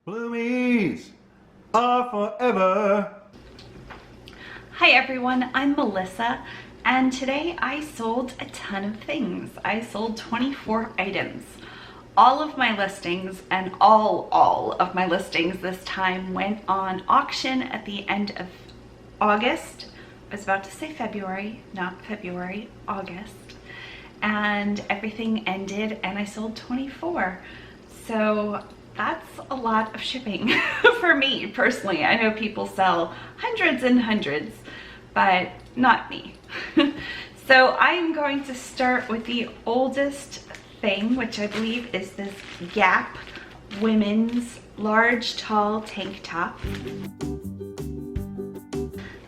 Bloomies are forever. Hi everyone, I'm Melissa, and today I sold a ton of things. I sold 24 items. All of my listings and all of my listings this time went on auction at the end of August. I was about to say February, not February, August. And everything ended and I sold 24. So that's a lot of shipping for me personally. I know people sell hundreds and hundreds, but not me. So I'm going to start with the oldest thing, which I believe is this Gap women's large tall tank top.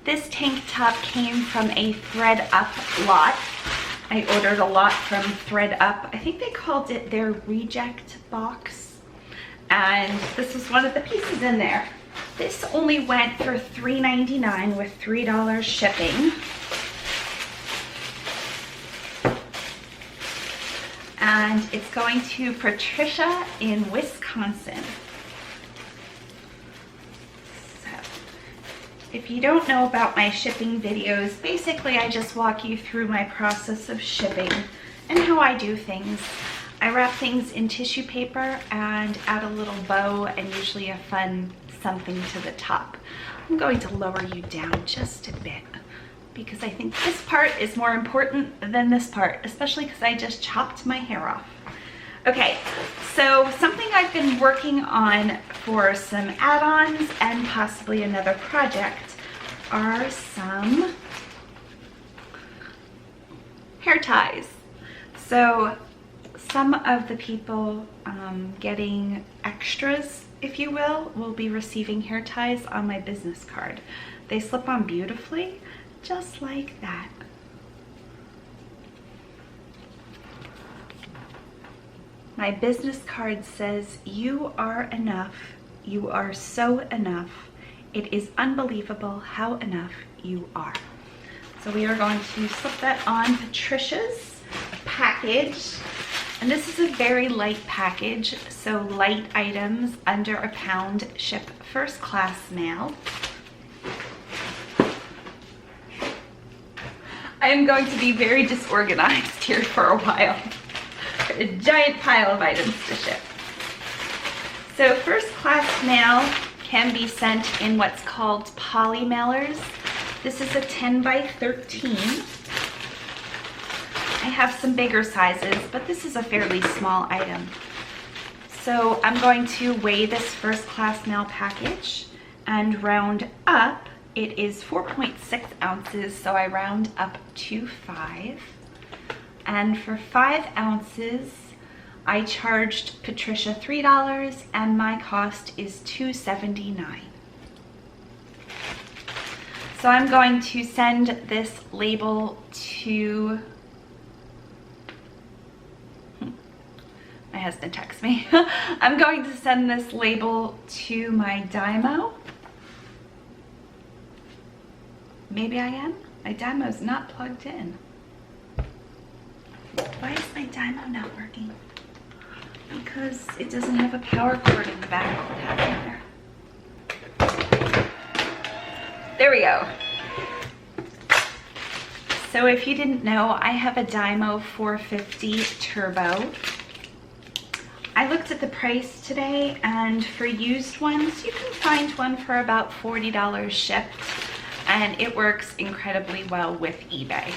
This tank top came from a thread up lot. I ordered a lot from thread up. I think they called it their reject box. And this was one of the pieces in there. This only went for $3.99 with $3 shipping. And it's going to Patricia in Wisconsin. So, if you don't know about my shipping videos, basically I just walk you through my process of shipping and how I do things. I wrap things in tissue paper and add a little bow and usually a fun something to the top. I'm going to lower you down just a bit because I think this part is more important than this part, especially because I just chopped my hair off. Okay, so something I've been working on for some add-ons and possibly another project are some hair ties. So some of the people getting extras, if you will be receiving hair ties on my business card. They slip on beautifully, just like that. My business card says, "You are enough. You are so enough. It is unbelievable how enough you are." So we are going to slip that on Patricia's package. And this is a very light package, so light items under a pound ship first class mail. I am going to be very disorganized here for a while. A giant pile of items to ship. So first class mail can be sent in what's called poly mailers. This is a 10 by 13. I have some bigger sizes, but this is a fairly small item. So I'm going to weigh this first class mail package and round up. It is 4.6 ounces, so I round up to 5. And for 5 ounces, I charged Patricia $3 and my cost is $2.79. So I'm going to send this label to my husband texts me. I'm going to send this label to my Dymo. Maybe I am. My Dymo's not plugged in. Why is my Dymo not working? Because it doesn't have a power cord in the back. What happened there? There we go. So if you didn't know, I have a Dymo 450 Turbo. I looked at the price today, and for used ones, you can find one for about $40 shipped, and it works incredibly well with eBay.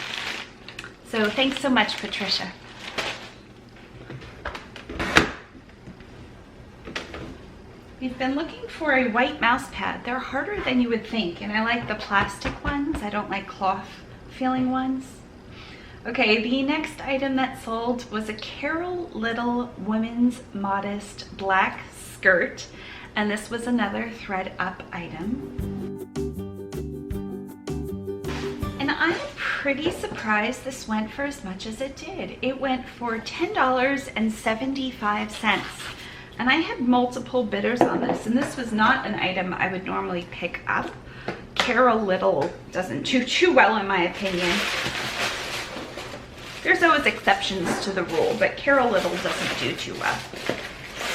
So thanks so much, Patricia. We've been looking for a white mouse pad. They're harder than you would think, and I like the plastic ones. I don't like cloth feeling ones. Okay, the next item that sold was a Carol Little women's modest black skirt, and this was another thread up item. And I'm pretty surprised this went for as much as it did. It went for $10.75, and I had multiple bidders on this, and this was not an item I would normally pick up. Carol Little doesn't do too well in my opinion. There's always exceptions to the rule, but Carol Little doesn't do too well.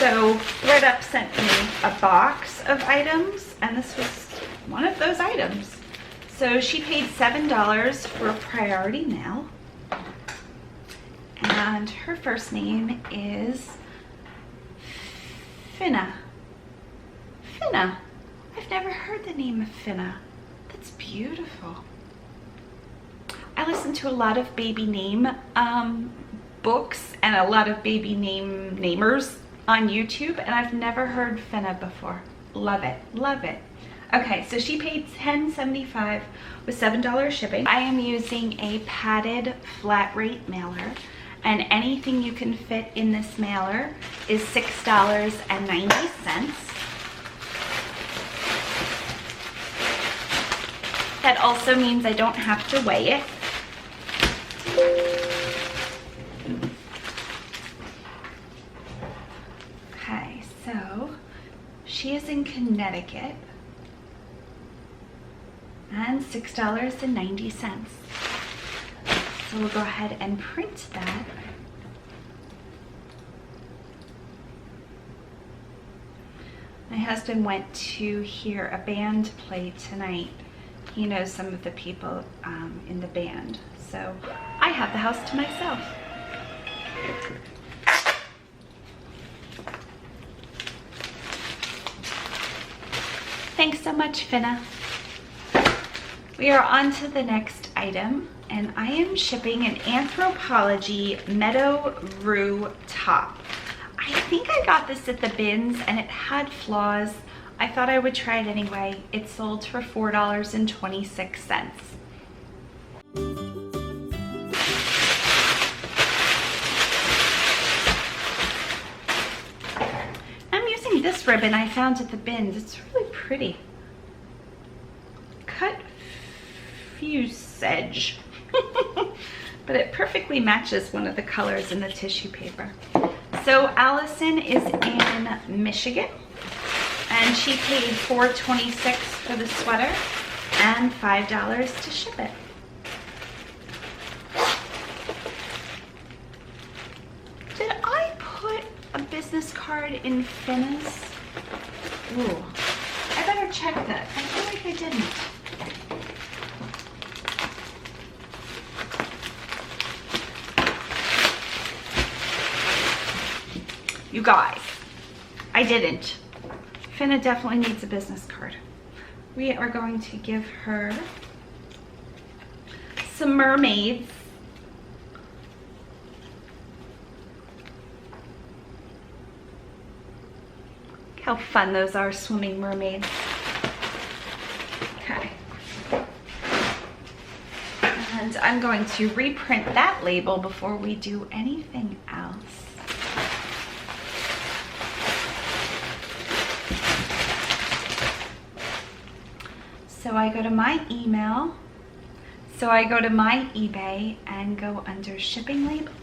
So ThredUp sent me a box of items, and this was one of those items. So she paid $7 for priority mail. And her first name is Finna. Finna. I've never heard the name of Finna. That's beautiful. I listen to a lot of baby name books and a lot of baby namers on YouTube, and I've never heard Finna before. Love it, love it. Okay, so she paid $10.75 with $7 shipping. I am using a padded flat rate mailer, and anything you can fit in this mailer is $6.90. That also means I don't have to weigh it. Okay, so she is in Connecticut, and $6.90. So we'll go ahead and print that. My husband went to hear a band play tonight. He knows some of the people in the band, so I have the house to myself. Thanks so much, Finna. We are on to the next item, and I am shipping an Anthropologie Meadow Rue top. I think I got this at the bins and it had flaws. I thought I would try it anyway. It sold for $4.26. I'm using this ribbon I found at the bins. It's really pretty. Cut fuse edge. But it perfectly matches one of the colors in the tissue paper. So Allison is in Michigan, and she paid $4.26 for the sweater and $5 to ship it. Did I put a business card in Finna's? Ooh, I better check that. I feel like I didn't. You guys, I didn't. Finna definitely needs a business card. We are going to give her some mermaids. Look how fun those are, swimming mermaids. Okay. And I'm going to reprint that label before we do anything else. So I go to my email, so I go to my eBay and go under shipping labels.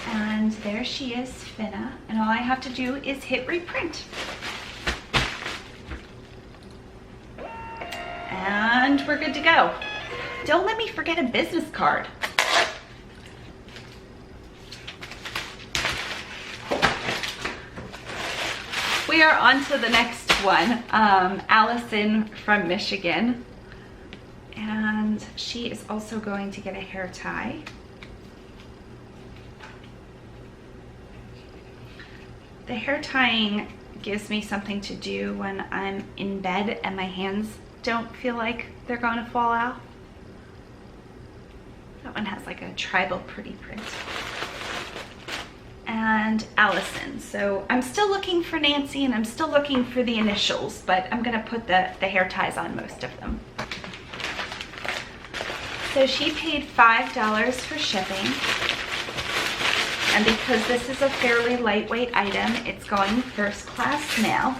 And there she is, Finna, and all I have to do is hit reprint. And we're good to go. Don't let me forget a business card. We are on to the next one. Allison from Michigan, and she is also going to get a hair tie. The hair tying gives me something to do when I'm in bed and my hands don't feel like they're gonna fall out. That one has like a tribal pretty print. And Allison. So I'm still looking for Nancy and I'm still looking for the initials, but I'm gonna put the hair ties on most of them. So she paid $5 for shipping. And because this is a fairly lightweight item, it's going first class mail.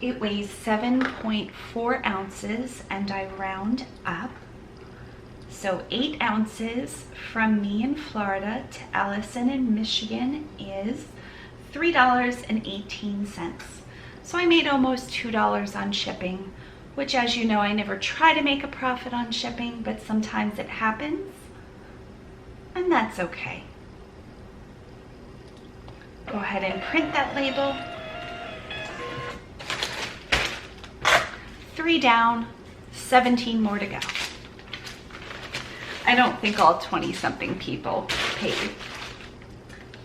It weighs 7.4 ounces and I round up. So 8 ounces from me in Florida to Allison in Michigan is $3.18. So I made almost $2 on shipping which, as you know, I never try to make a profit on shipping, but sometimes it happens, and that's okay. Go ahead and print that label. 3 down, 17 more to go. I don't think all 20-something people paid.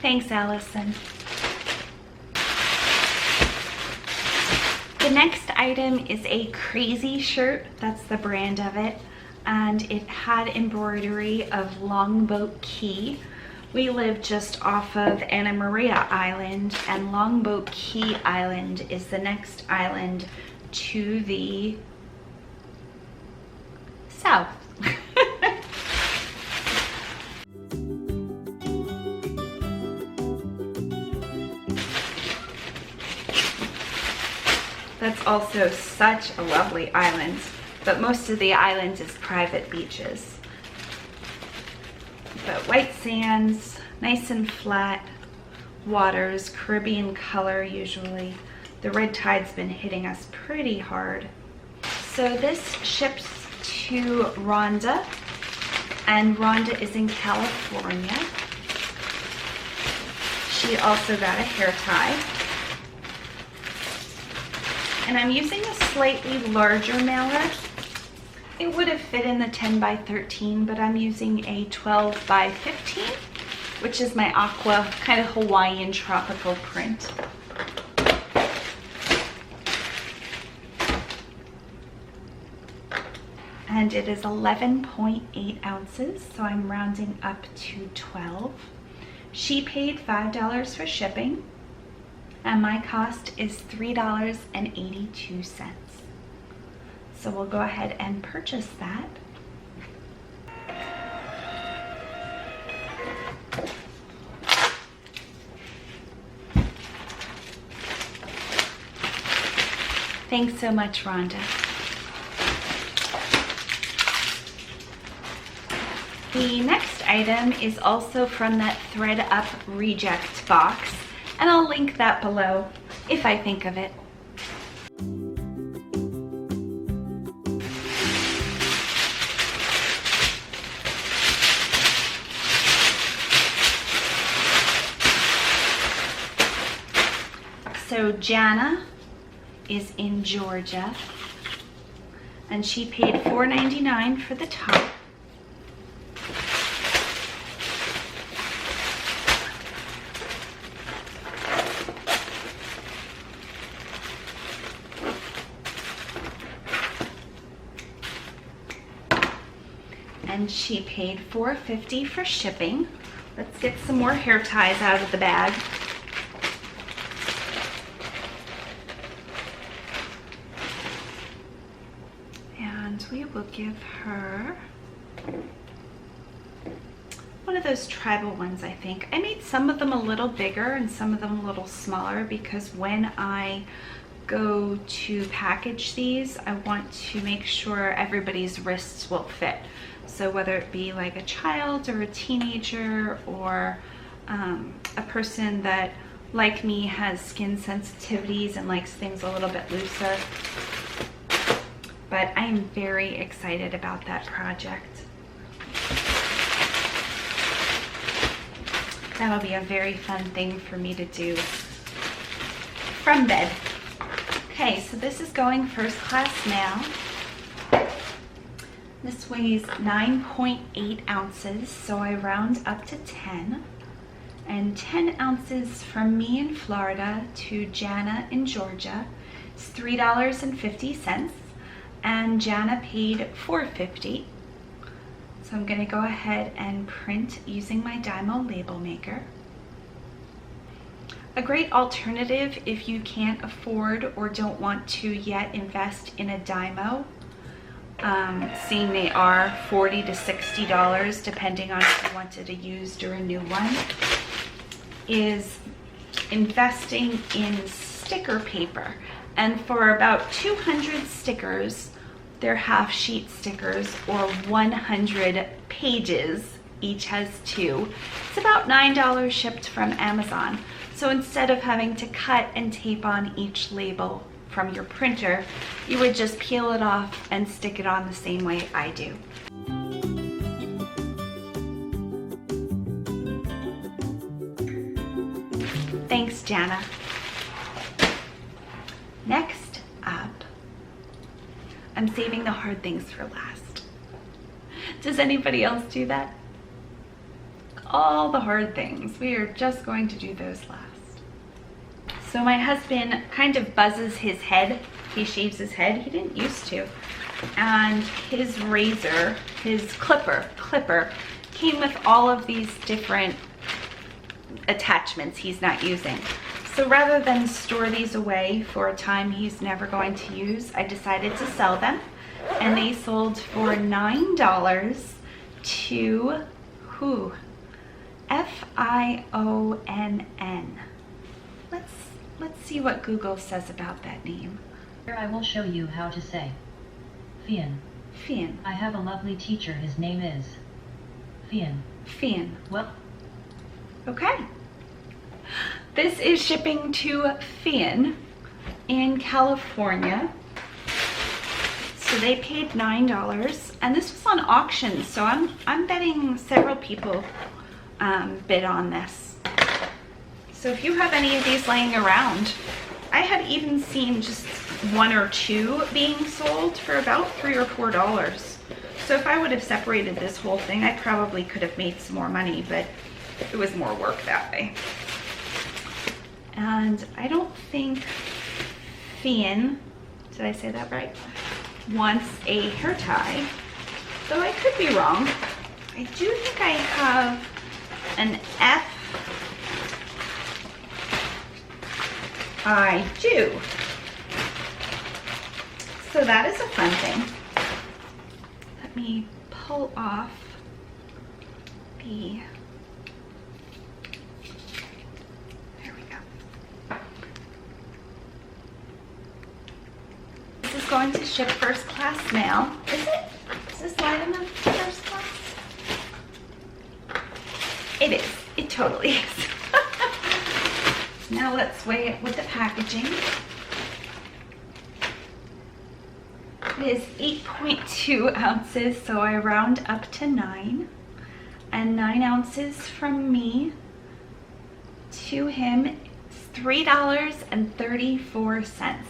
Thanks, Allison. The next item is a Crazy shirt. That's the brand of it. And it had embroidery of Longboat Key. We live just off of Anna Maria Island, and Longboat Key Island is the next island to the south. That's also such a lovely island, but most of the island is private beaches. But white sands, nice and flat waters, Caribbean color usually. The red tide's been hitting us pretty hard. So this ships to Rhonda, and Rhonda is in California. She also got a hair tie. And I'm using a slightly larger mailer. It would have fit in the 10 by 13, but I'm using a 12 by 15, which is my Aqua kind of Hawaiian tropical print. And it is 11.8 ounces, so I'm rounding up to 12. She paid $5 for shipping, and my cost is $3.82. So we'll go ahead and purchase that. Thanks so much, Rhonda. The next item is also from that Thread Up Reject box, and I'll link that below if I think of it. So Jana is in Georgia, and she paid $4.99 for the top. And she paid $4.50 for shipping. Let's get some more hair ties out of the bag. And we will give her one of those tribal ones, I think. I made some of them a little bigger and some of them a little smaller because when I go to package these, I want to make sure everybody's wrists will fit. So whether it be like a child or a teenager or a person that, like me, has skin sensitivities and likes things a little bit looser. But I'm very excited about that project. That'll be a very fun thing for me to do from bed. Okay, so this is going first class mail. This weighs 9.8 ounces, so I round up to 10. And 10 ounces from me in Florida to Jana in Georgia is $3.50, and Jana paid $4.50. So I'm going to go ahead and print using my Dymo label maker. A great alternative if you can't afford or don't want to yet invest in a Dymo, seeing they are $40 to $60 depending on if you wanted to use or a new one, is investing in sticker paper. And for about 200 stickers, they're half sheet stickers, or 100 pages, each has 2. It's about $9 shipped from Amazon. So instead of having to cut and tape on each label from your printer, you would just peel it off and stick it on the same way I do. Thanks, Jana. Next up, I'm saving the hard things for last. Does anybody else do that? All the hard things, we are just going to do those last. So my husband kind of buzzes his head. He shaves his head. He didn't used to. And his razor, his clipper came with all of these different attachments he's not using. So rather than store these away for a time he's never going to use, I decided to sell them. And they sold for $9 to who? F-I-O-N-N. Let's see what Google says about that name. Here I will show you how to say Fian. Fian. I have a lovely teacher. His name is Fian. Fian. Well, okay. This is shipping to Fian in California. So they paid $9, and this was on auction. So I'm betting several people bid on this. So if you have any of these laying around, I had even seen just one or two being sold for about $3 or $4. So if I would have separated this whole thing, I probably could have made some more money, but it was more work that way. And I don't think Fian, did I say that right, wants a hair tie, though I could be wrong. I do think I have an F. I do. So that is a fun thing. Let me pull off the, there we go. This is going to ship first class mail. Is it? Is this light enough for first class? It is. It totally is. Now let's weigh it with the packaging. It is 8.2 ounces, so I round up to 9. And 9 ounces from me to him is $3.34,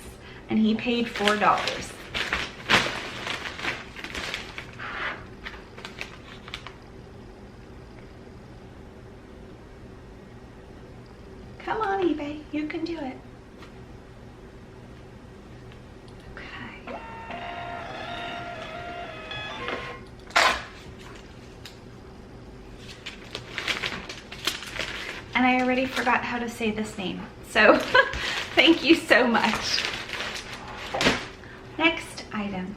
and he paid $4. Come on, eBay, you can do it. Okay. And I already forgot how to say this name, so thank you so much. Next item.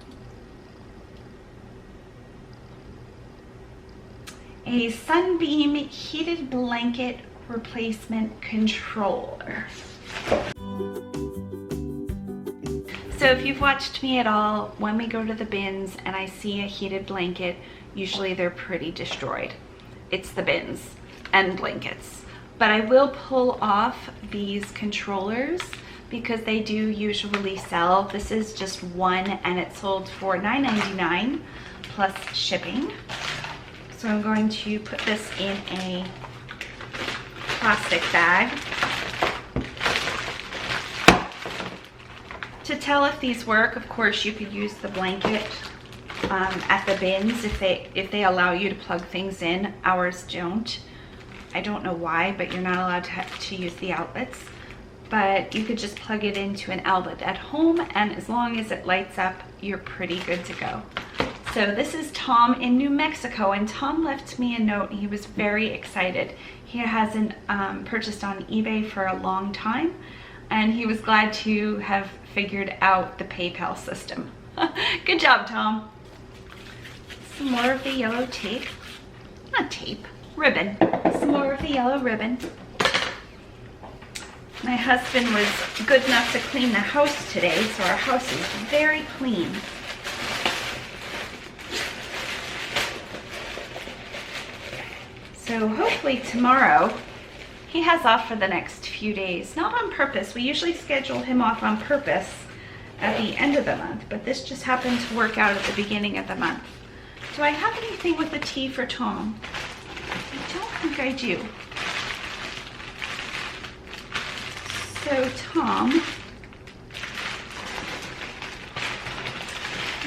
A Sunbeam heated blanket replacement controller. So if you've watched me at all, when we go to the bins and I see a heated blanket, usually they're pretty destroyed. It's the bins and blankets. But I will pull off these controllers because they do usually sell. This is just one and it sold for $9.99 plus shipping. So I'm going to put this in a plastic bag. To tell if these work, of course, you could use the blanket at the bins if they allow you to plug things in. Ours don't. I don't know why, but you're not allowed to use the outlets. But you could just plug it into an outlet at home, and as long as it lights up, you're pretty good to go. So this is Tom in New Mexico, and Tom left me a note. He was very excited. He hasn't purchased on eBay for a long time, and he was glad to have figured out the PayPal system. Good job, Tom. Some more of the yellow tape. Not tape, ribbon. Some more of the yellow ribbon. My husband was good enough to clean the house today, so our house is very clean. So hopefully tomorrow, he has off for the next few days. Not on purpose. We usually schedule him off on purpose at the end of the month, but this just happened to work out at the beginning of the month. Do I have anything with a T for Tom? I don't think I do. So Tom,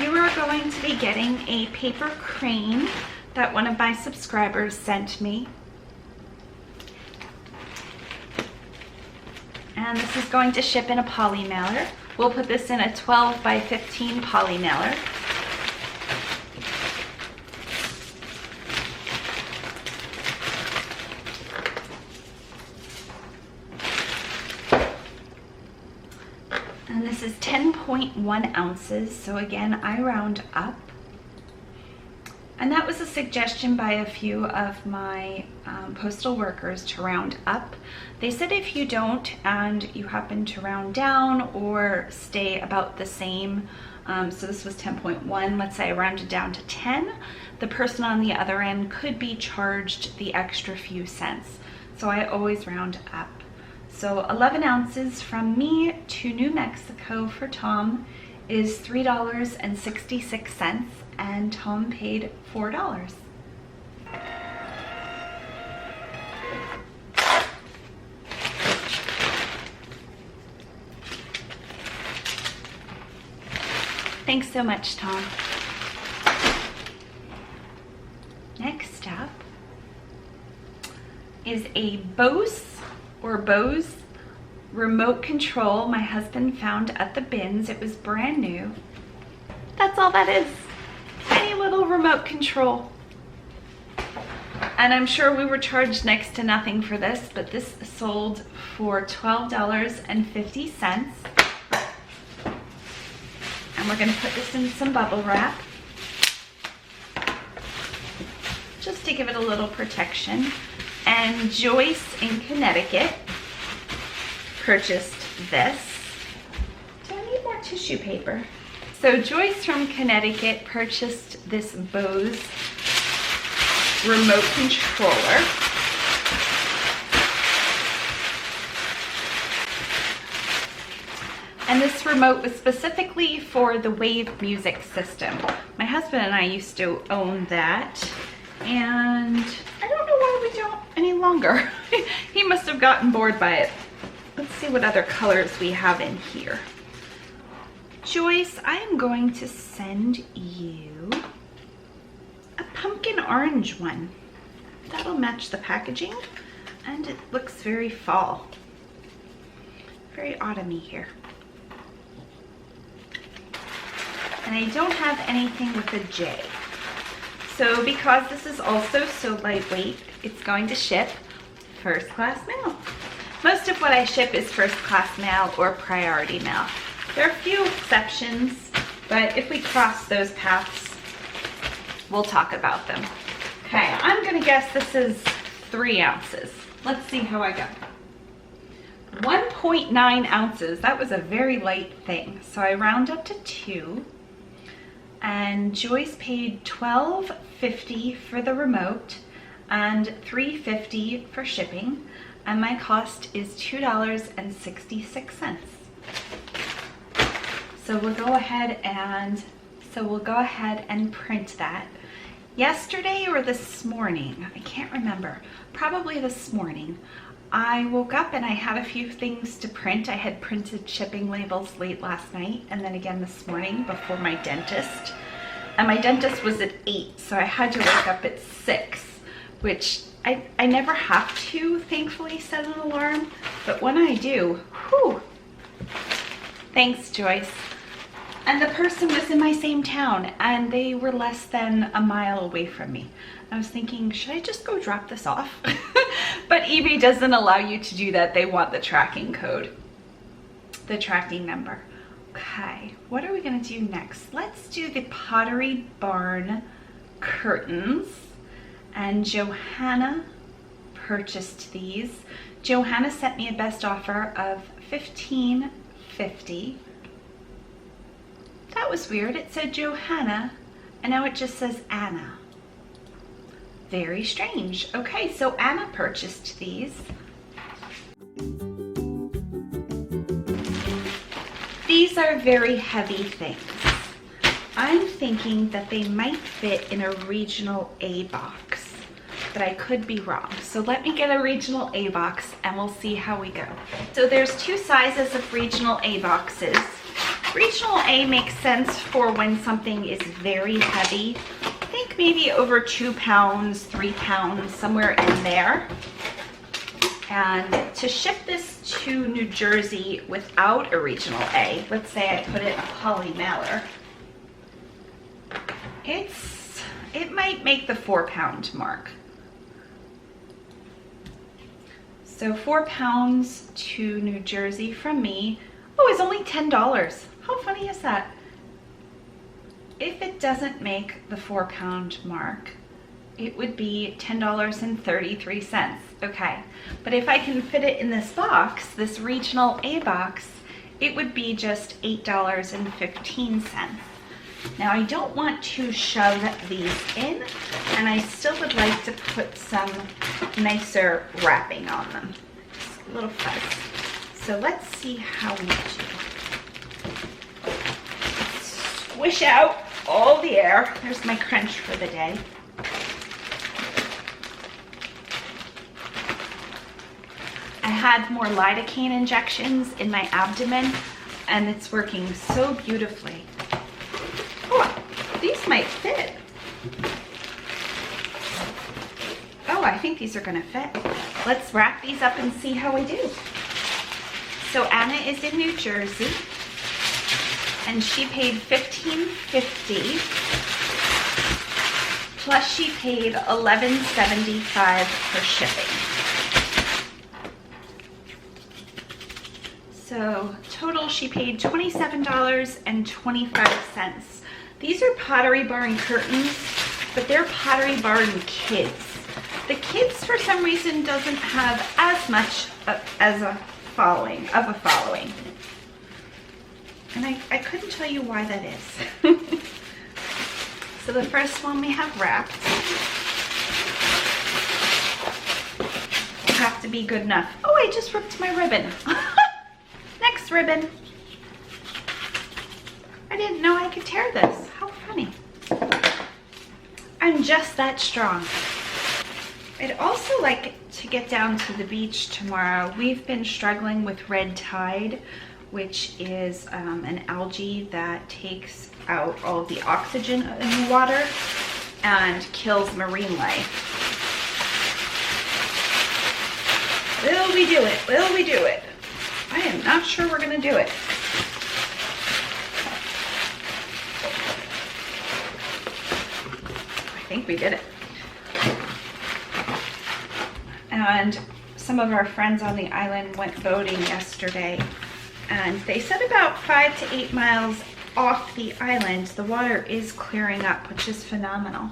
you are going to be getting a paper crane that one of my subscribers sent me. And this is going to ship in a poly mailer. We'll put this in a 12 by 15 poly mailer. And this is 10.1 ounces. So again, I round up. And that was a suggestion by a few of my postal workers to round up. They said if you don't and you happen to round down or stay about the same, so this was 10.1, let's say I rounded down to 10, the person on the other end could be charged the extra few cents. So I always round up. So 11 ounces from me to New Mexico for Tom is $3.66, and Tom paid $4. Thanks so much, Tom. Next up is a Bose remote control my husband found at the bins. It was brand new. That's all that is. Tiny little remote control. And I'm sure we were charged next to nothing for this, but this sold for $12.50. And we're gonna put this in some bubble wrap, just to give it a little protection. And Joyce in Connecticut purchased this. Do I need more tissue paper? So Joyce from Connecticut purchased this Bose remote controller. And this remote was specifically for the Wave music system. My husband and I used to own that, and I don't know why we don't any longer. He must have gotten bored by it. Let's see what other colors we have in here. Joyce, I am going to send you a pumpkin orange one. That'll match the packaging, and it looks very fall. Very autumny here. And I don't have anything with a J. So because this is also so lightweight, it's going to ship first class mail. Most of what I ship is first class mail or priority mail. There are a few exceptions, but if we cross those paths, we'll talk about them. Okay, I'm gonna guess this is 3 ounces. Let's see how I go. 1.9 ounces, that was a very light thing. So I round up to 2. And Joyce paid $12.50 for the remote and $3.50 for shipping, and my cost is $2.66. So we'll go ahead and print that. Yesterday or this morning, I can't remember, probably this morning, I woke up and I had a few things to print. I had printed shipping labels late last night and then again this morning before my dentist. And my dentist was at 8, so I had to wake up at 6, which I never have to, thankfully, set an alarm. But when I do, whew. Thanks, Joyce. And the person was in my same town, and they were less than a mile away from me. I was thinking, should I just go drop this off? But eBay doesn't allow you to do that. They want the tracking code, the tracking number. Okay, what are we gonna do next? Let's do the Pottery Barn curtains. And Johanna purchased these. Johanna sent me a best offer of $15.50. That was weird. It said Johanna, and now it just says Anna. Very strange. Okay, so Anna purchased these. These these are very heavy things. I'm thinking that they might fit in a regional A box, but I could be wrong. So let me get a regional A box and we'll see how we go. So there's two sizes of regional A boxes. Regional A makes sense for when something is very heavy. I think maybe over 2 pounds, 3 pounds, somewhere in there. And to ship this to New Jersey without a regional A, let's say I put it in a poly mailer, it might make the 4 pound mark. So 4 pounds to New Jersey from me, oh, it's only $10. How funny is that? If it doesn't make the 4 pound mark, it would be $10.33. Okay, but if I can fit it in this box, this regional A box, it would be just $8.15. Now I don't want to shove these in, and I still would like to put some nicer wrapping on them. Just a little fuzz. So let's see how we do. Squish out all the air. There's my crunch for the day. I had more lidocaine injections in my abdomen, and it's working so beautifully. Oh, these might fit. Oh, I think these are gonna fit. Let's wrap these up and see how we do. So Anna is in New Jersey, and she paid $15.50, plus she paid $11.75 for shipping. So total she paid $27.25. These are Pottery Barn curtains, but they're Pottery Barn Kids. The Kids for some reason doesn't have as much as a following. And I couldn't tell you why that is. So the first one we have wrapped. You have to be good enough. Oh, I just ripped my ribbon. Next ribbon. I didn't know I could tear this. How funny. I'm just that strong. I'd also like to get down to the beach tomorrow. We've been struggling with red tide, which is an algae that takes out all of the oxygen in the water and kills marine life. Will we do it? Will we do it? I am not sure we're gonna do it. I think we did it. And some of our friends on the island went boating yesterday, and they said about 5 to 8 miles off the island, the water is clearing up, which is phenomenal.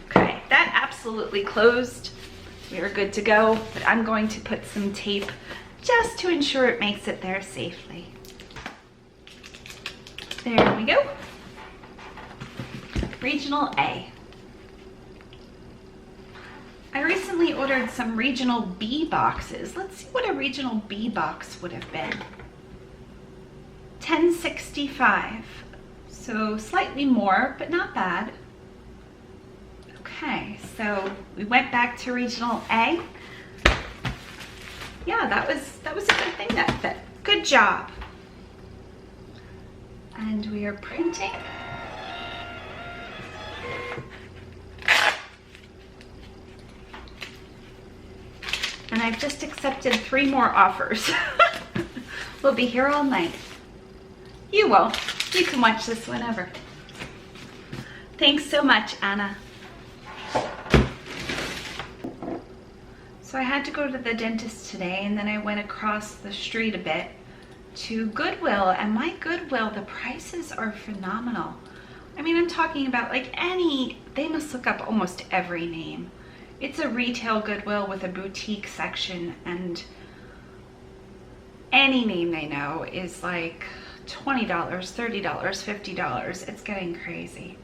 Okay, that absolutely closed. We are good to go, but I'm going to put some tape just to ensure it makes it there safely. There we go. Regional A. I recently ordered some regional B boxes. Let's see what a regional B box would have been. $10.65, so slightly more, but not bad. Okay, so we went back to regional A. Yeah, that was a good thing that fit. Good job. And we are printing. And I've just accepted 3 more offers. We'll be here all night. You won't. You can watch this whenever. Thanks so much, Anna. So I had to go to the dentist today, and then I went across the street a bit to Goodwill, and my Goodwill, the prices are phenomenal. I mean, I'm talking about like they must look up almost every name. It's a retail Goodwill with a boutique section, and any name they know is like $20, $30, $50. It's getting crazy.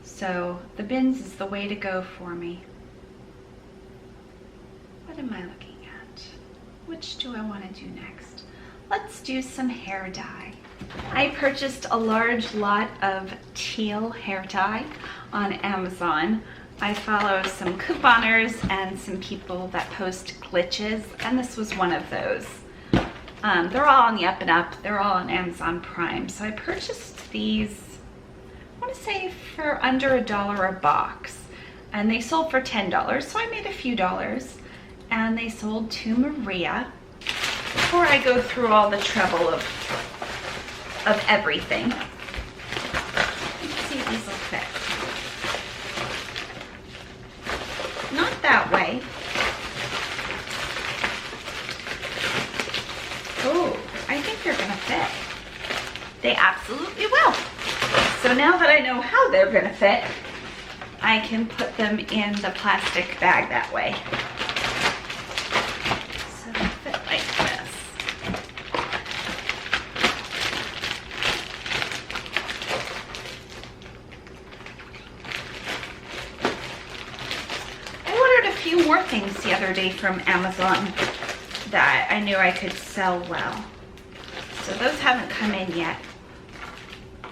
So the bins is the way to go for me. What am I looking at? which do I want to do next? Let's do some hair dye. I purchased a large lot of teal hair dye on Amazon. I follow some couponers and some people that post glitches, and this was one of those. They're all on the up and up. They're all on Amazon Prime. So I purchased these, I want to say for under $1 a box. And they sold for $10, so I made a few dollars. And they sold to Maria. Before I go through all the trouble of everything, let's see if these will fit. Not that way. Oh, I think they're gonna fit. They absolutely will. So now that I know how they're gonna fit, I can put them in the plastic bag that way. So they'll fit like this. I ordered a few more things the other day from Amazon that I knew I could sell well. So those haven't come in yet.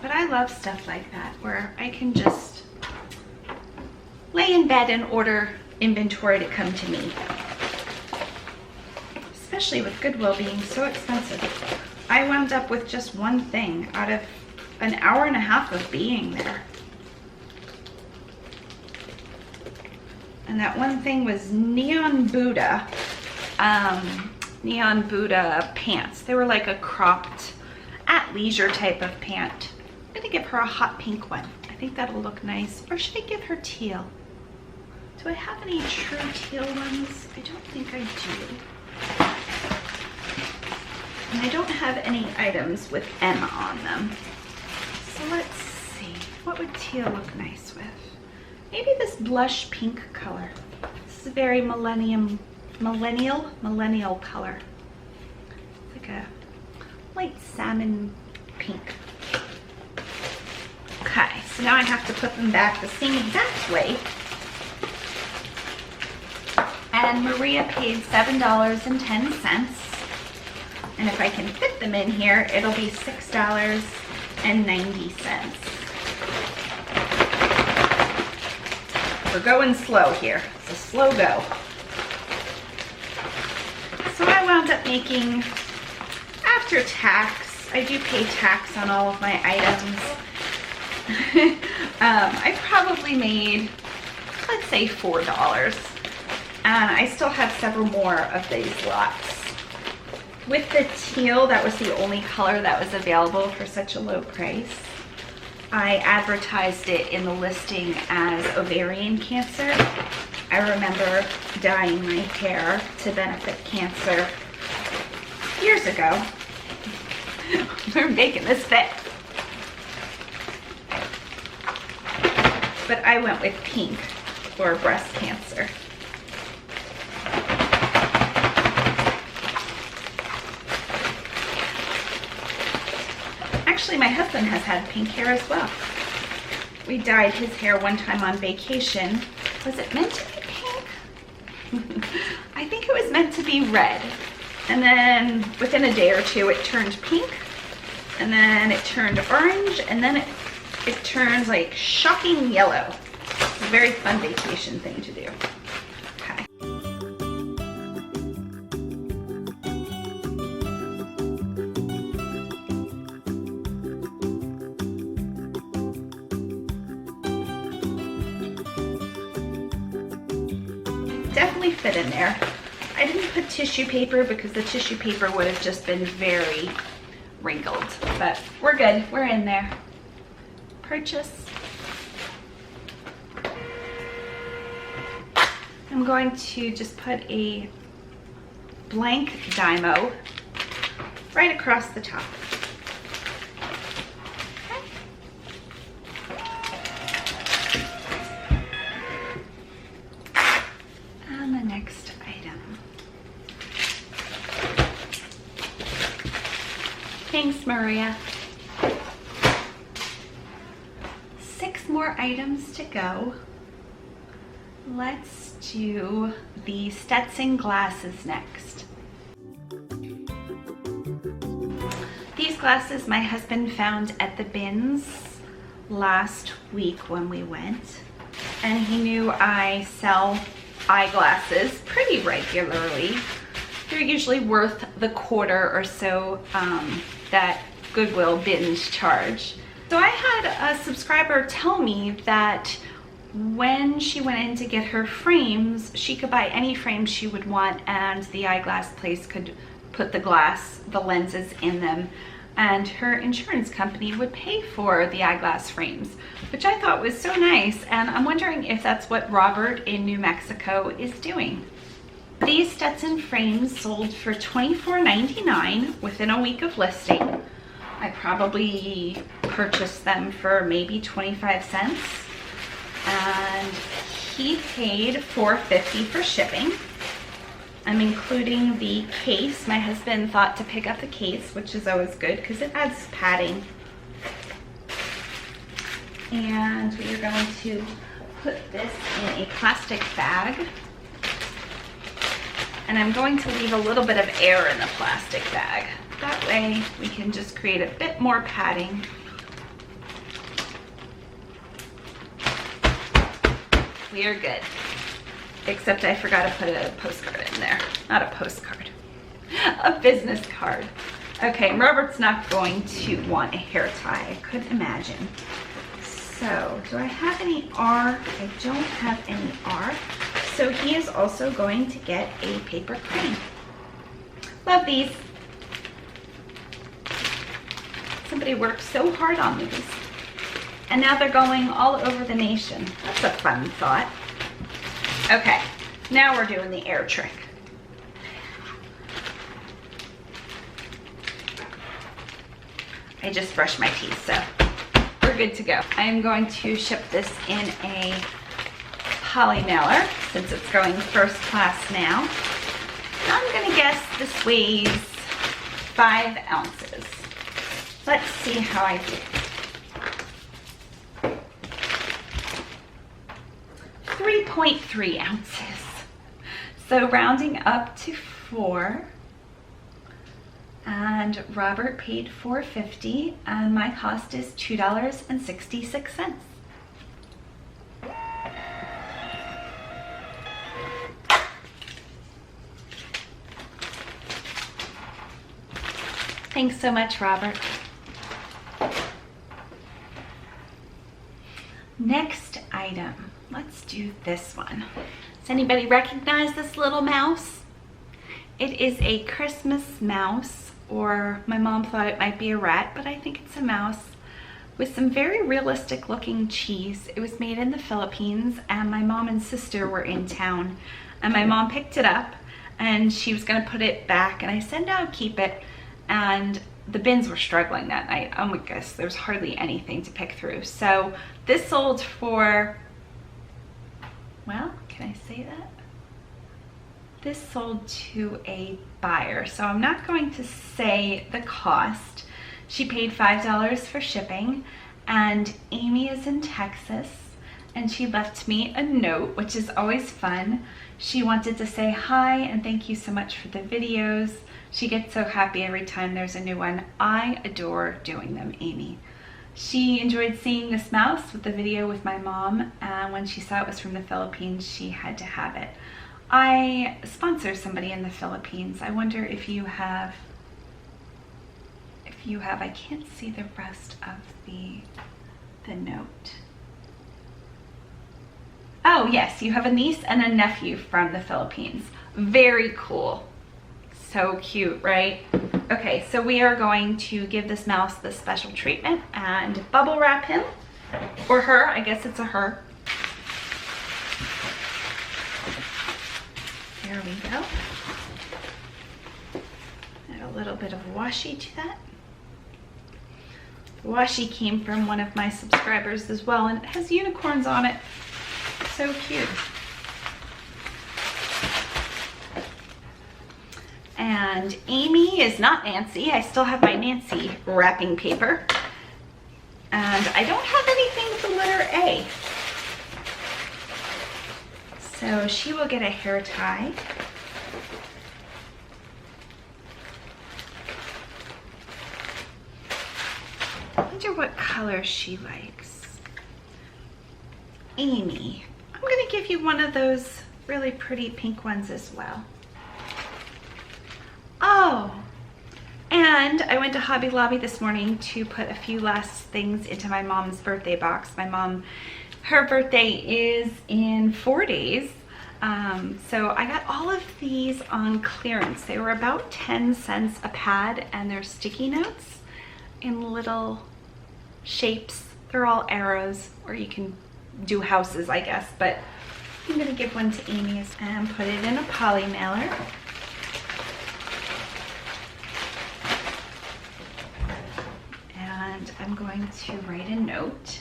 But I love stuff like that where I can just lay in bed and order inventory to come to me. Especially with Goodwill being so expensive. I wound up with just one thing out of an hour and a half of being there. And that one thing was Neon Buddha pants. They were like a cropped athleisure type of pant. I'm gonna give her a hot pink one. I think that'll look nice. Or should I give her teal? Do I have any true teal ones? I don't think I do. And I don't have any items with M on them. So let's see. What would teal look nice with? Maybe this blush pink color. This is a very millennial color. It's like a light salmon pink. Okay, so now I have to put them back the same exact way. And Maria paid $7.10. And if I can fit them in here, it'll be $6.90. We're going slow here. It's a slow go. So I wound up making, after tax, I do pay tax on all of my items. I probably made, let's say $4. And I still have several more of these lots. With the teal, that was the only color that was available for such a low price. I advertised it in the listing as ovarian cancer. I remember dyeing my hair to benefit cancer years ago. We're making this fit. But I went with pink for breast cancer. Actually, my husband has had pink hair as well. We dyed his hair one time on vacation. Was it meant to be pink? I think it was meant to be red. And then within a day or two, it turned pink. And then it turned orange. And then it turned like shocking yellow. It's a very fun vacation thing to do. Okay. Definitely fit in there. I didn't put tissue paper because the tissue paper would have just been very wrinkled, but we're good. We're in there. Purchase. I'm going to just put a blank Dymo right across the top. And the next item. Thanks, Maria. 6 more items to go. Let's do the Stetson glasses next. eyeglasses my husband found at the bins last week when we went, and he knew I sell eyeglasses pretty regularly. They're usually worth the quarter or so that Goodwill bins charge. So I had a subscriber tell me that when she went in to get her frames, she could buy any frame she would want, and the eyeglass place could put the lenses in them, and her insurance company would pay for the eyeglass frames, which I thought was so nice, and I'm wondering if that's what Robert in New Mexico is doing. These Stetson frames sold for $24.99 within a week of listing. I probably purchased them for maybe 25 cents, and he paid $4.50 for shipping. I'm including the case. My husband thought to pick up the case, which is always good because it adds padding. And we are going to put this in a plastic bag. And I'm going to leave a little bit of air in the plastic bag. That way we can just create a bit more padding. We are good. Except I forgot to put a postcard in there. Not a postcard, a business card. Okay, Robert's not going to want a hair tie, I couldn't imagine. So, do I have any R? I don't have any R. So he is also going to get a paper crane. Love these. Somebody worked so hard on these. And now they're going all over the nation. That's a fun thought. Okay, now we're doing the air trick. I just brushed my teeth, so we're good to go. I am going to ship this in a poly mailer since it's going first class now. I'm gonna guess this weighs 5 ounces. Let's see how I do. 3.3 ounces. So rounding up to 4. And Robert paid $4.50 and my cost is $2.66. Thanks so much, Robert. Next item. Let's do this one. Does anybody recognize this little mouse? It is a Christmas mouse, or my mom thought it might be a rat, but I think it's a mouse with some very realistic looking cheese. It was made in the Philippines, and my mom and sister were in town, and my mom picked it up and she was gonna put it back, and I said no, keep it. And the bins were struggling that night. Oh my gosh, there was hardly anything to pick through. So this sold for, well, can I say that? This sold to a buyer, so I'm not going to say the cost. She paid $5 for shipping, and Amy is in Texas, and she left me a note, which is always fun. She wanted to say hi and thank you so much for the videos. She gets so happy every time there's a new one. I adore doing them, Amy. She enjoyed seeing this mouse with the video with my mom, and when she saw it was from the Philippines, she had to have it. I sponsor somebody in the Philippines. I wonder if you have, I can't see the rest of the note. Oh yes, you have a niece and a nephew from the Philippines. Very cool. So cute, right? Okay, so we are going to give this mouse the special treatment and bubble wrap him, or her, I guess it's a her. There we go. Add a little bit of washi to that. The washi came from one of my subscribers as well, and it has unicorns on it. So cute. And Amy is not Nancy. I still have my Nancy wrapping paper. And I don't have anything with the letter A. So she will get a hair tie. color she likes. Amy, I'm gonna give you one of those really pretty pink ones as well. Oh, and I went to Hobby Lobby this morning to put a few last things into my mom's birthday box. My mom, her birthday is in 4 days. So I got all of these on clearance. They were about 10 cents a pad, and they're sticky notes in little shapes. They're all arrows, or you can do houses, I guess, but I'm gonna give one to Amy and put it in a poly mailer. And I'm going to write a note.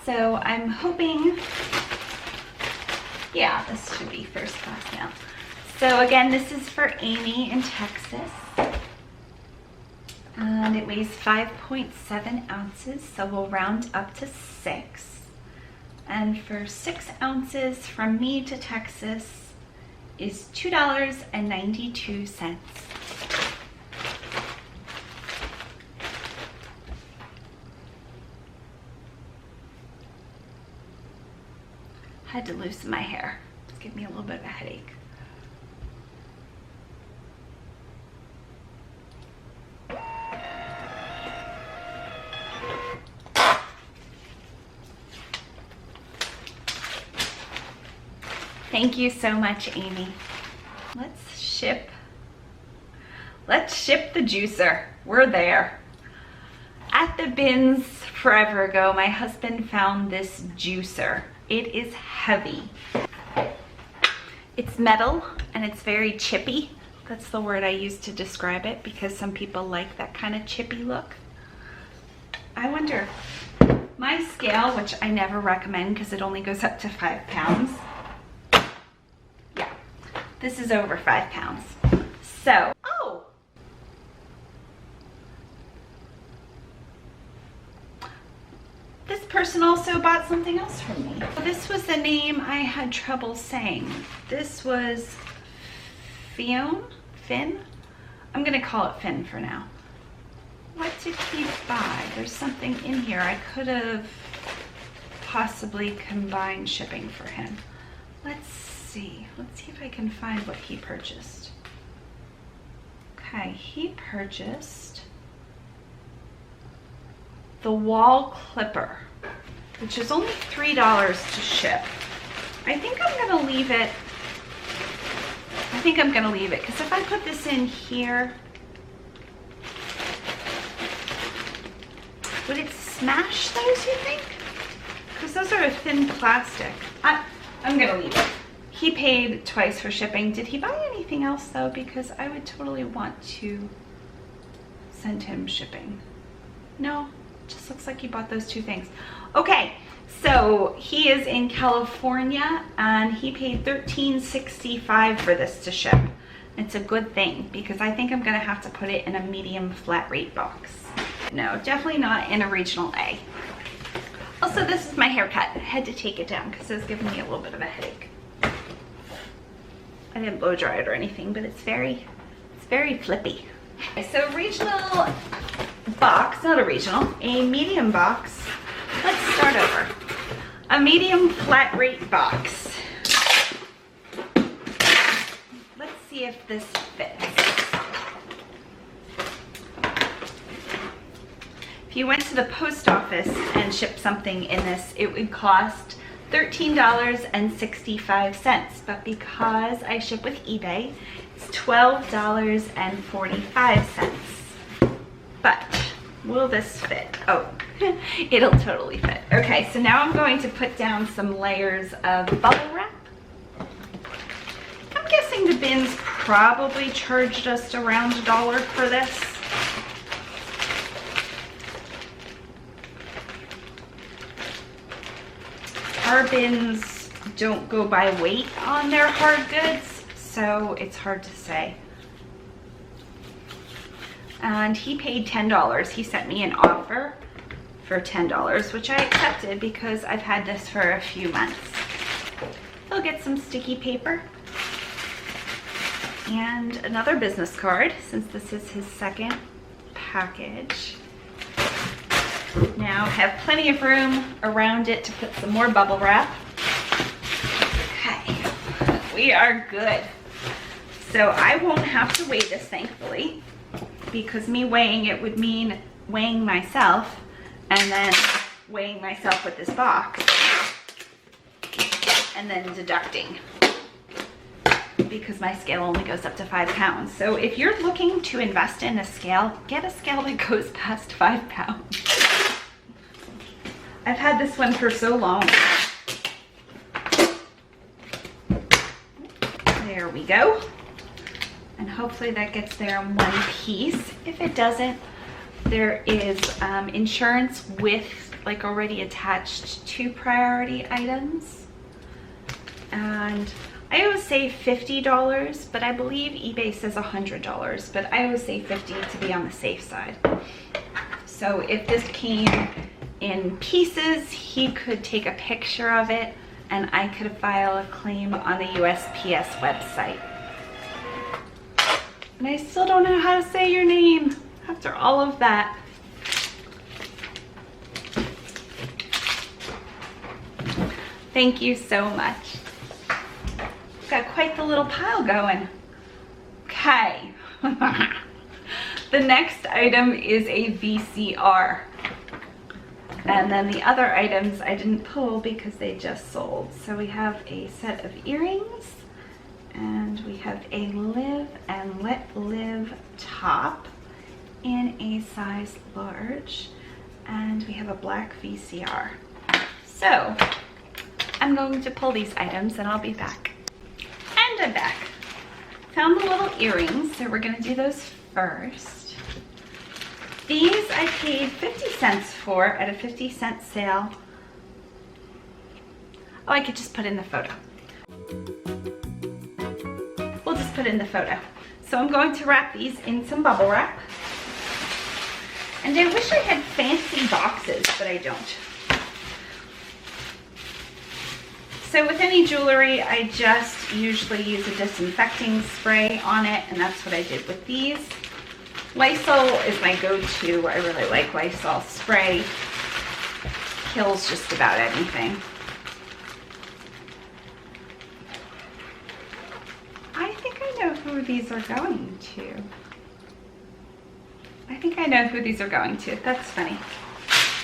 So I'm hoping, yeah, this should be first class mail. So again, this is for Amy in Texas. And it weighs 5.7 ounces, so we'll round up to 6. And for 6 ounces from me to Texas is $2.92. Had to loosen my hair. It's giving me a little bit of a headache. Thank you so much, Amy. Let's ship the juicer. We're there. At the bins forever ago, my husband found this juicer. It is heavy. It's metal and it's very chippy. That's the word I use to describe it, because some people like that kind of chippy look. I wonder, my scale, which I never recommend because it only goes up to 5 pounds. Yeah, this is over 5 pounds. So, oh! This person also bought something else from me. This was the name I had trouble saying. This was Finn? I'm gonna call it Finn for now. What did he buy? There's something in here. I could have possibly combined shipping for him. Let's see if I can find what he purchased. Okay, he purchased the wall clipper, which is only $3 to ship. I think I'm gonna leave it because if I put this in here, would it smash those, you think? Because those are a thin plastic. I'm gonna leave it. He paid twice for shipping. Did he buy anything else though? Because I would totally want to send him shipping. No, just looks like he bought those 2 things. Okay, so he is in California and he paid $13.65 for this to ship. It's a good thing because I think I'm gonna have to put it in a medium flat rate box. No, definitely not in a regional A. Also, this is my haircut. I had to take it down because it was giving me a little bit of a headache. I didn't blow dry it or anything, but it's very flippy. Okay, so regional box, not a regional, a medium box. Let's start over. A medium flat rate box. Let's see if this fits. If you went to the post office and shipped something in this, it would cost $13.65, but because I ship with eBay, it's $12.45. But will this fit? Oh, it'll totally fit. Okay, so now I'm going to put down some layers of bubble wrap. I'm guessing the bins probably charged us around $1 for this. Our bins don't go by weight on their hard goods, so it's hard to say. And he paid $10. He sent me an offer for $10, which I accepted because I've had this for a few months. you'll get some sticky paper and another business card, since this is his second package. Now have plenty of room around it to put some more bubble wrap. Okay, we are good. So I won't have to weigh this, thankfully, because me weighing it would mean weighing myself and then weighing myself with this box and then deducting, because my scale only goes up to 5 pounds. So if you're looking to invest in a scale, get a scale that goes past 5 pounds. I've had this one for so long. There we go. And hopefully that gets there in one piece. If it doesn't, there is insurance with like already attached to priority items. And I always say $50, but I believe eBay says $100, but I always say $50 to be on the safe side. So if this came in pieces, he could take a picture of it and I could file a claim on the USPS website. And I still don't know how to say your name after all of that. Thank you so much. Got quite the little pile going. Okay. The next item is a VCR. And then the other items I didn't pull because they just sold. So we have a set of earrings, and we have a Live and Let Live top in a size large, and we have a black VCR. So I'm going to pull these items and I'll be back. And I'm back. Found the little earrings, so we're gonna do those first. These I paid 50 cents for at a 50-cent sale. Oh, I could just put in the photo. We'll just put in the photo. So I'm going to wrap these in some bubble wrap. And I wish I had fancy boxes, but I don't. So with any jewelry, I just usually use a disinfecting spray on it, and that's what I did with these. Lysol is my go-to. I really like Lysol spray. Kills just about anything. I think I know who these are going to. I think I know who these are going to. That's funny.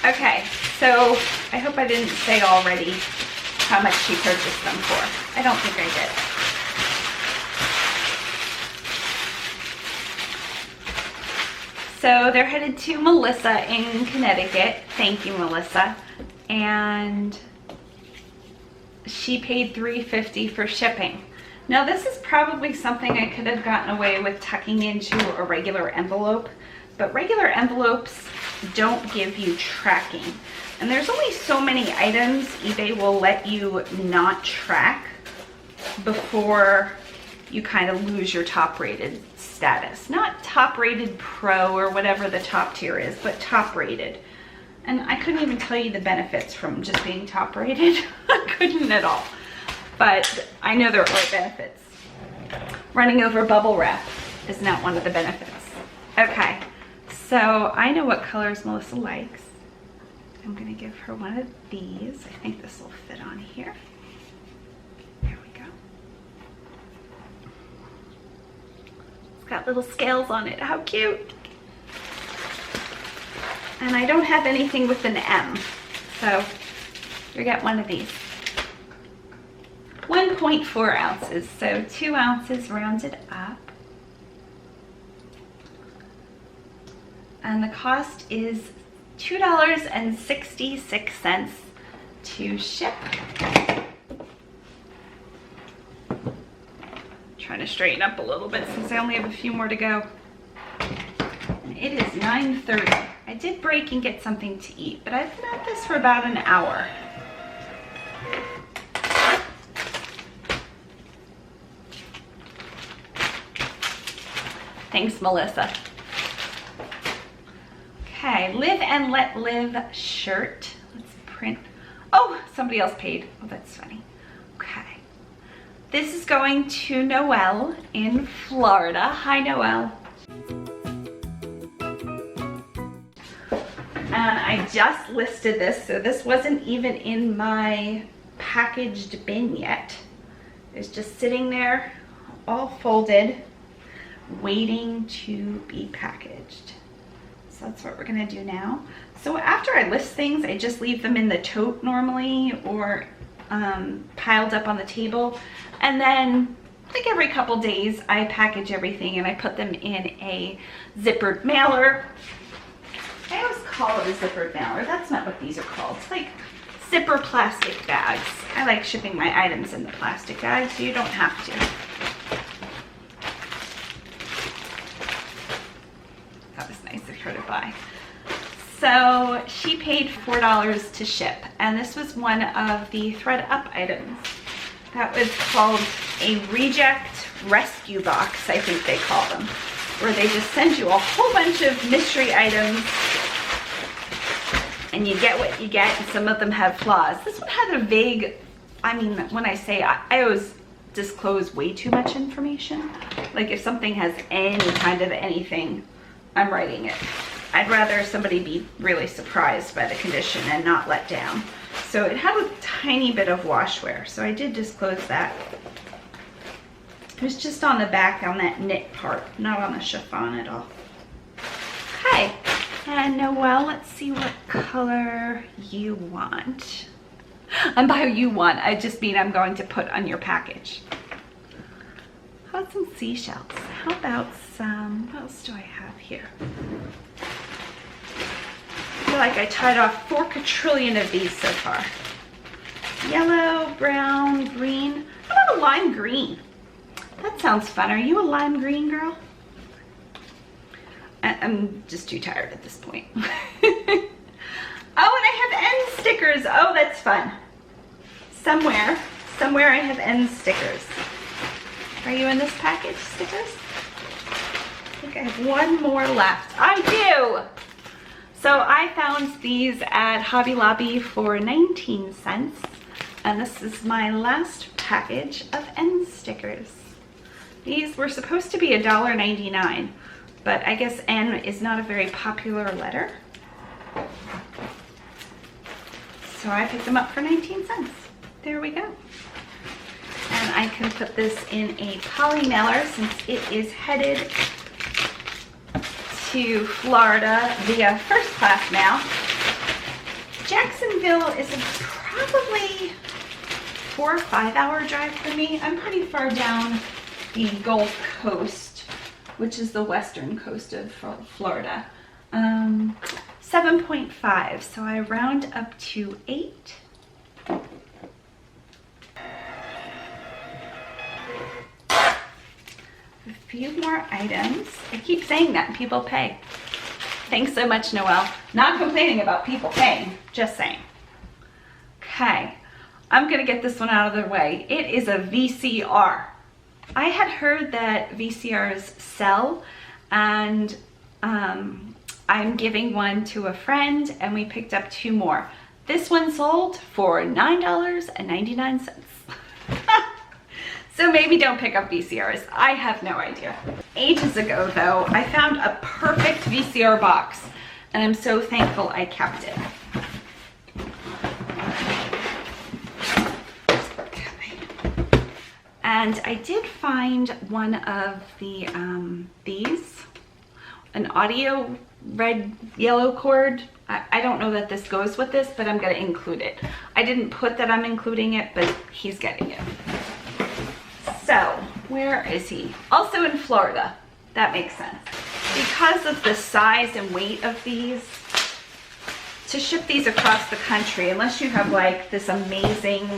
Okay, so I hope I didn't say already how much she purchased them for. I don't think I did. So they're headed to Mellissa in Connecticut. Thank you, Mellissa. And she paid $3.50 for shipping. Now this is probably something I could have gotten away with tucking into a regular envelope, but regular envelopes don't give you tracking. And there's only so many items eBay will let you not track before you kind of lose your top rated status. Not top rated pro or whatever the top tier is, but top rated. And I couldn't even tell you the benefits from just being top rated. I couldn't at all. But I know there are benefits. Running over bubble wrap is not one of the benefits. Okay, so I know what colors Mellissa likes. I'm gonna give her one of these. I think this will fit on here. There we go. It's got little scales on it. How cute. And I don't have anything with an M, so you get one of these. 1.4 ounces, so 2 ounces rounded up. And the cost is $2.66 to ship. Trying to straighten up a little bit since I only have a few more to go. And it is 9:30. I did break and get something to eat, but I've been at this for about an hour. Thanks, Mellissa. Okay, Live and Let Live shirt. Let's print. Oh, somebody else paid. Oh, that's funny. Okay. This is going to Noelle in Florida. Hi, Noelle. And I just listed this, so this wasn't even in my packaged bin yet. It's just sitting there, all folded, waiting to be packaged. So that's what we're gonna do now. So after I list things, I just leave them in the tote normally, or piled up on the table. And then like every couple days, I package everything and I put them in a zippered mailer. I always call it a zippered mailer. That's not what these are called. It's like zipper plastic bags. I like shipping my items in the plastic bag, so you don't have to. That was nice of her to buy. So she paid $4 to ship, and this was one of the thread up items. That was called a reject rescue box, I think they call them, where they just send you a whole bunch of mystery items and you get what you get, and some of them have flaws. This one had a vague, I mean, when I say, I always disclose way too much information. Like if something has any kind of anything, I'm writing it. I'd rather somebody be really surprised by the condition and not let down. So it had a tiny bit of washwear, so I did disclose that. It was just on the back on that knit part, not on the chiffon at all. Okay, and Noelle, let's see what color you want. And by you want, I just mean I'm going to put on your package. How about some seashells? How about some, what else do I have here? I feel like I tied off 4 quadrillion of these so far. Yellow, brown, green. How about a lime green? That sounds fun. Are you a lime green girl? I'm just too tired at this point. Oh, and I have end stickers. Oh, that's fun. Somewhere I have end stickers. Are you in this package, stickers? I think I have one more left. I do! So I found these at Hobby Lobby for 19 cents. And this is my last package of end stickers. These were supposed to be $1.99, but I guess N is not a very popular letter. So I picked them up for 19 cents. There we go. And I can put this in a poly mailer since it is headed to Florida via first class mail. Jacksonville is probably 4 or 5 hour drive for me. I'm pretty far down the Gulf Coast, which is the western coast of Florida. 7.5, so I round up to 8. A few more items. I keep saying that and people pay. Thanks so much, Noelle. Not complaining about people paying, just saying. Okay, I'm gonna get this one out of the way. It is a VCR. I had heard that VCRs sell, and I'm giving one to a friend, and we picked up 2 more. This one sold for $9.99. So maybe don't pick up VCRs. I have no idea. Ages ago though, I found a perfect VCR box, and I'm so thankful I kept it. Okay. And I did find one of the, these, an audio red yellow cord. I don't know that this goes with this, but I'm gonna include it. I didn't put that I'm including it, but he's getting it. So, where is he? Also in Florida. That makes sense. Because of the size and weight of these, to ship these across the country, unless you have like this amazing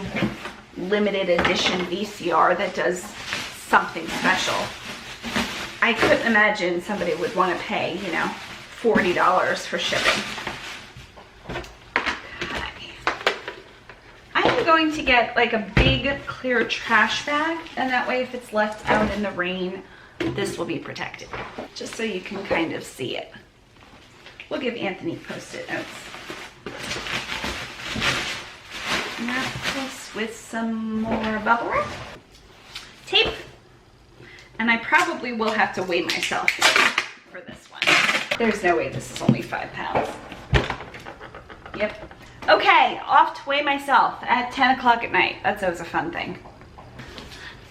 limited edition VCR that does something special, I couldn't imagine somebody would want to pay, you know, $40 for shipping. I'm going to get like a big clear trash bag, and that way if it's left out in the rain, this will be protected, just so you can kind of see it. We'll give Anthony post-it notes. Wrap this with some more bubble wrap. tape. And I probably will have to weigh myself for this one. There's no way this is only 5 pounds. Yep. Okay, off to weigh myself at 10 o'clock at night. That's always a fun thing.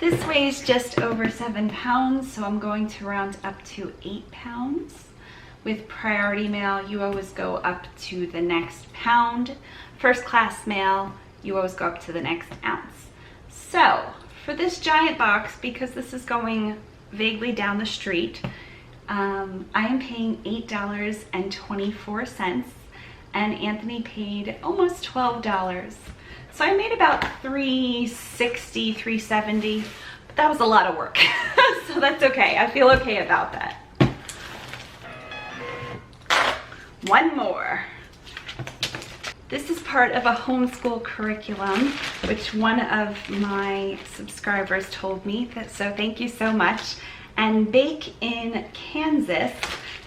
This weighs just over 7 pounds, so I'm going to round up to 8 pounds. With priority mail, you always go up to the next pound. First class mail, you always go up to the next ounce. So, for this giant box, because this is going vaguely down the street, I am paying $8.24, and Anthony paid almost $12. So I made about $3.60, $3.70, but that was a lot of work. So that's okay. I feel okay about that. One more. This is part of a homeschool curriculum, which one of my subscribers told me, so thank you so much. And Bake in Kansas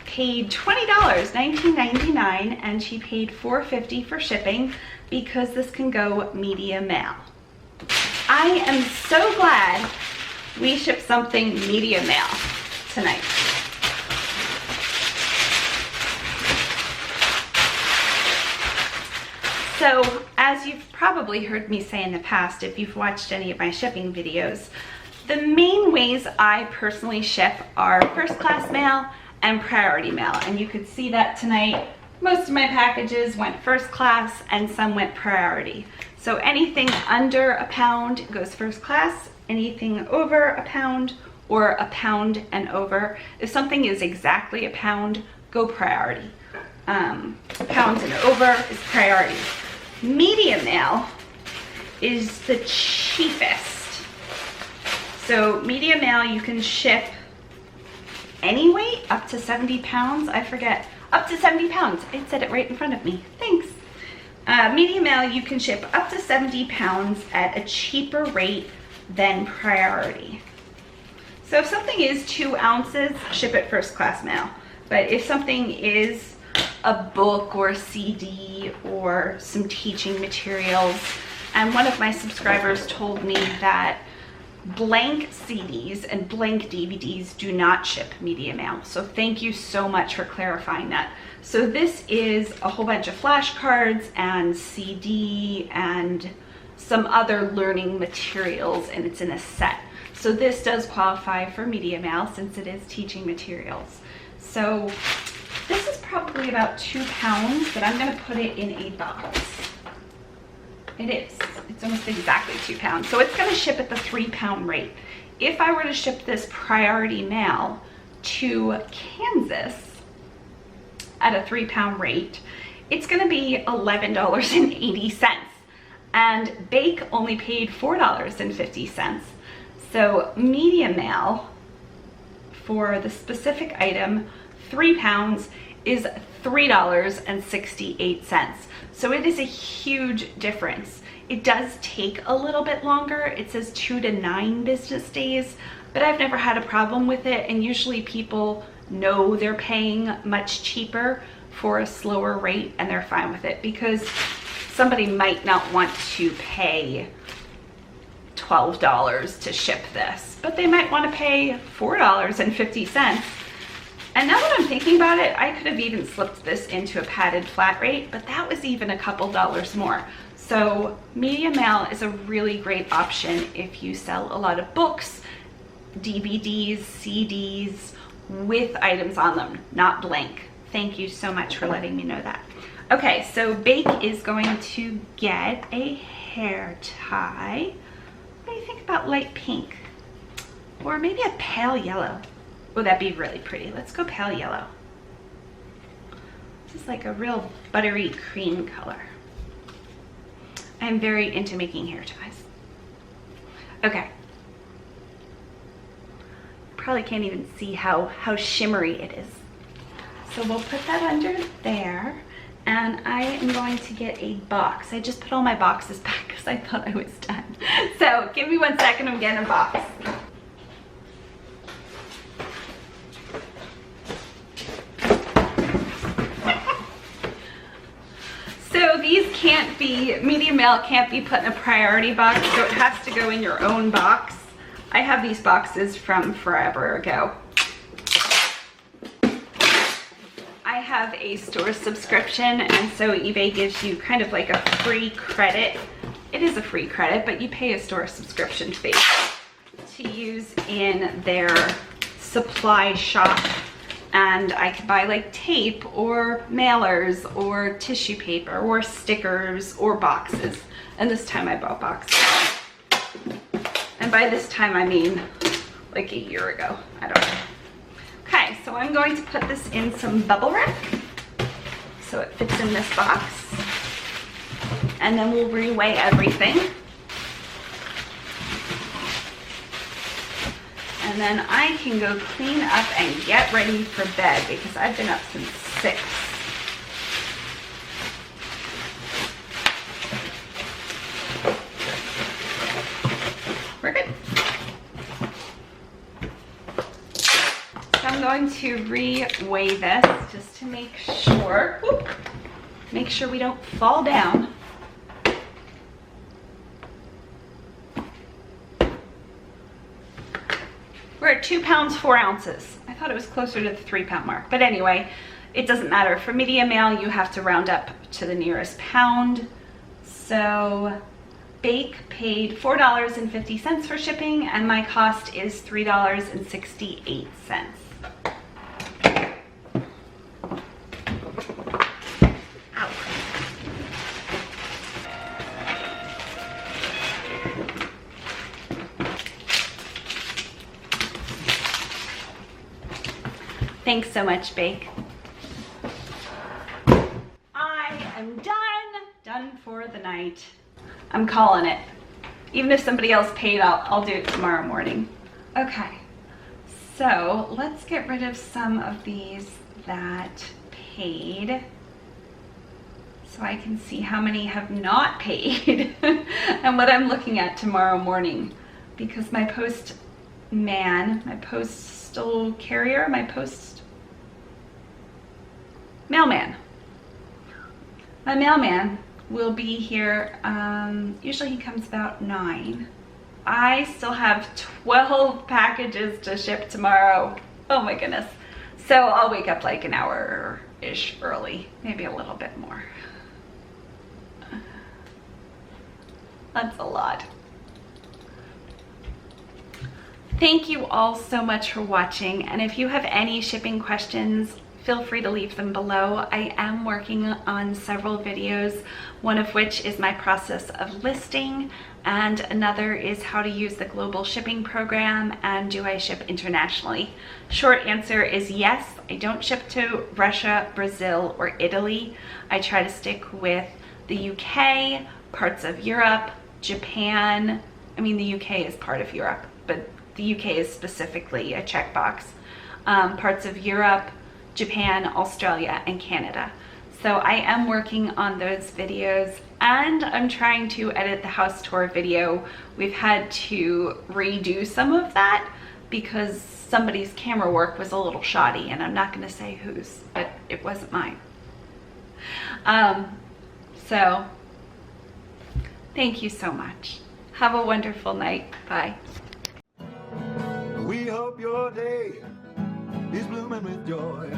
paid $20, $19.99, and she paid $4.50 for shipping because this can go media mail. I am so glad we shipped something media mail tonight. So, as you've probably heard me say in the past, if you've watched any of my shipping videos, the main ways I personally ship are first class mail and priority mail. And you could see that tonight, most of my packages went first class and some went priority. So anything under a pound goes first class, anything over a pound or a pound and over. If something is exactly a pound, go priority. Pounds and over is priority. Medium mail is the cheapest. So medium mail you can ship any weight up to 70 pounds. I forget, up to 70 pounds. It said it right in front of me. Thanks. Medium mail you can ship up to 70 pounds at a cheaper rate than priority. So if something is 2 ounces, ship it first class mail. But if something is a book or a CD or some teaching materials, and one of my subscribers told me that blank CDs and blank DVDs do not ship media mail. So thank you so much for clarifying that. So this is a whole bunch of flashcards and CD and some other learning materials, and it's in a set. So this does qualify for media mail since it is teaching materials. So this is probably about 2 pounds, but I'm going to put it in a box. It is. It's almost exactly 2 pounds. So it's going to ship at the 3 pound rate. If I were to ship this priority mail to Kansas at a 3 pound rate, it's going to be $11.80. And Bake only paid $4.50. So medium mail for the specific item, 3 pounds, is $3.68. So it is a huge difference. It does take a little bit longer. It says 2 to 9 business days, but I've never had a problem with it. And usually people know they're paying much cheaper for a slower rate and they're fine with it, because somebody might not want to pay $12 to ship this, but they might want to pay $4.50. And now that I'm thinking about it, I could have even slipped this into a padded flat rate, but that was even a couple dollars more. So media mail is a really great option if you sell a lot of books, DVDs, CDs with items on them, not blank. Thank you so much for letting me know that. Okay, so Bake is going to get a hair tie. What do you think about light pink? Or maybe a pale yellow? Oh, that'd be really pretty. Let's go pale yellow. This is like a real buttery cream color. I'm very into making hair ties. Okay. Probably can't even see how shimmery it is. So we'll put that under there. And I am going to get a box. I just put all my boxes back because I thought I was done. So give me 1 second, I'm getting a box. So these can't be, media mail can't be put in a priority box, so it has to go in your own box. I have these boxes from forever ago. I have a store subscription, and so eBay gives you kind of like a free credit. It is a free credit, but you pay a store subscription fee to use in their supply shop. And I could buy like tape or mailers or tissue paper or stickers or boxes. And this time I bought boxes. And by this time I mean like a year ago. I don't know. Okay, so I'm going to put this in some bubble wrap so it fits in this box. And then we'll reweigh everything. And then I can go clean up and get ready for bed because I've been up since 6. We're good. So I'm going to reweigh this just to make sure, we don't fall down. We're at 2 pounds 4 ounces. I thought it was closer to the 3 pound mark, but anyway, it doesn't matter. For medium mail, you have to round up to the nearest pound. So Bake paid $4.50 for shipping, and my cost is $3.68. Thanks so much, Bake. I am done for the night. I'm calling it. Even if somebody else paid, I'll do it tomorrow morning. Okay, so let's get rid of some of these that paid so I can see how many have not paid and what I'm looking at tomorrow morning, because my mailman will be here. Usually he comes about 9. I still have 12 packages to ship tomorrow. Oh my goodness. So I'll wake up like an hour-ish early, maybe a little bit more. That's a lot. Thank you all so much for watching, and if you have any shipping questions, feel free to leave them below. I am working on several videos, one of which is my process of listing, and another is how to use the global shipping program and do I ship internationally. Short answer is yes. I don't ship to Russia, Brazil, or Italy. I try to stick with the UK, parts of Europe, Japan. I mean, the UK is part of Europe, but the UK is specifically a checkbox. Parts of Europe, Japan, Australia, and Canada. So I am working on those videos, and I'm trying to edit the house tour video. We've had to redo some of that because somebody's camera work was a little shoddy, and I'm not going to say whose, but it wasn't mine. So thank you so much. Have a wonderful night. Bye. We hope your day is blooming with joy.